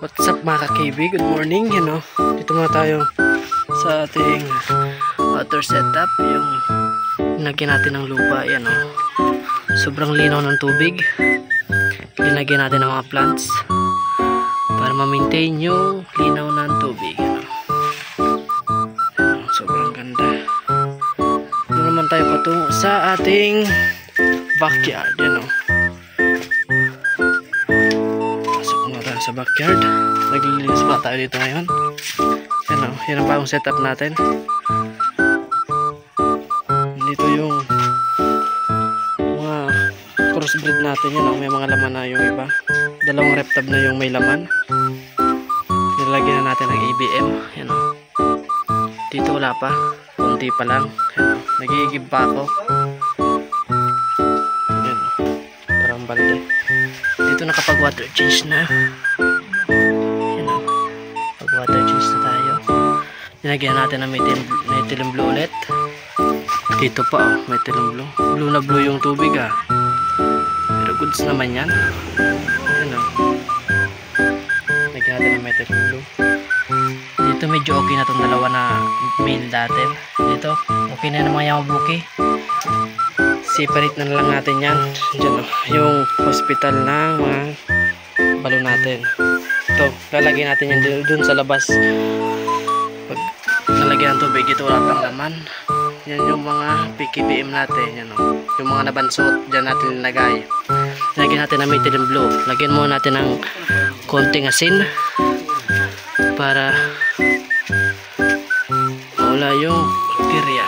What's up mga ka-KB? Good morning, dito muna tayo sa ating water setup, yung linagyan natin ng lupa, sobrang linaw ng tubig. Linagyan natin ng mga plants para ma-maintain yung linaw ng tubig, sobrang ganda. Doon naman tayo patungo sa ating backyard, sa backyard. Naglilinis pa tayo dito ngayon. Yan ang bagong setup natin. Dito yung mga crossbreed natin, may mga laman na yung iba. Dalawang reptab na yung may laman. Nilagyan na natin ng ABM. Dito wala pa, konti pa lang. Nagigib pa ako. Parang balde. Dito nakapag water change na. Pag water change na tayo. Nilagyan natin ng methylene blue ulit. Dito pa methylene blue. Blue na blue yung tubig Pero goods naman yan. Lagyan natin ng methylene blue. Dito medyo okay na itong dalawa na male natin. Dito okay na yung mga Yamabuki. Separate na lang natin yan. Diyan, yung hospital ng mga balon natin. Ito, lalagyan natin yan dun sa labas. Pag nalagyan ng tubig, ito wala pang laman. Yan yung mga PKBM natin. Yung mga nabansot, dyan natin nilagay. Lagyan natin ng methylene blue. Lagyan muna natin ng konting asin para wala yung bacteria.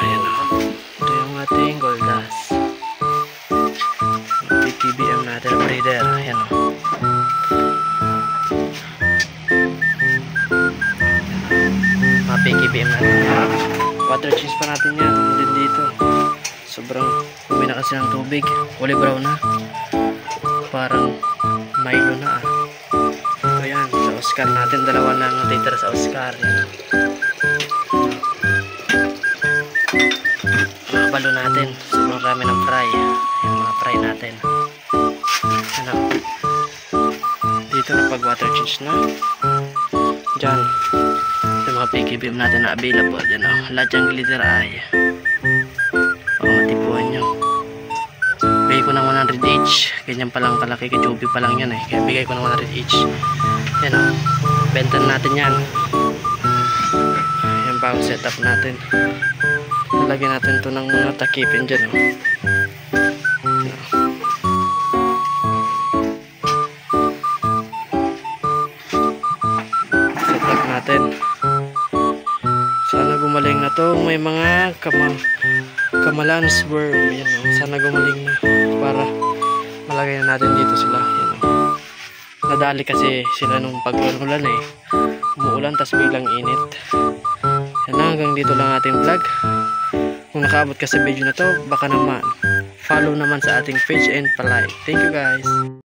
Ito yung ating gold dust. PKBM natin, breeder. Mga PKBM natin. Water change pa natin yan. Din dito. Sobrang umi na kasi ng tubig. Kulay brown na. Parang Milo na Ito yan. Sa Oscar natin. Dalawa na natitira sa Oscar. Mga balo natin. Sobrang rami ng fry. Yung mga fry natin. Dito na pag water change na. Diyan. Yung mga PKBM natin na available. Lahat yung glitter ay matipuan nyo. Bigay ko ng 100 each. Ganyan pa lang kalaki. Kajubi pa lang yan Kaya bigay ko ng 100 each. Benta natin yan. Yung bagong setup natin. Lagyan natin to ng mga takipin dyan. Setup natin. Sana gumaling na to. May mga kamalans worm. Sana gumaling na para malagay na natin dito sila. Nadali kasi sila nung pag-ulan umuulan tas biglang init. Hanggang dito lang ating vlog. Kung nakaabot ka sa video na to, baka naman follow naman sa ating page and palike. Thank you guys.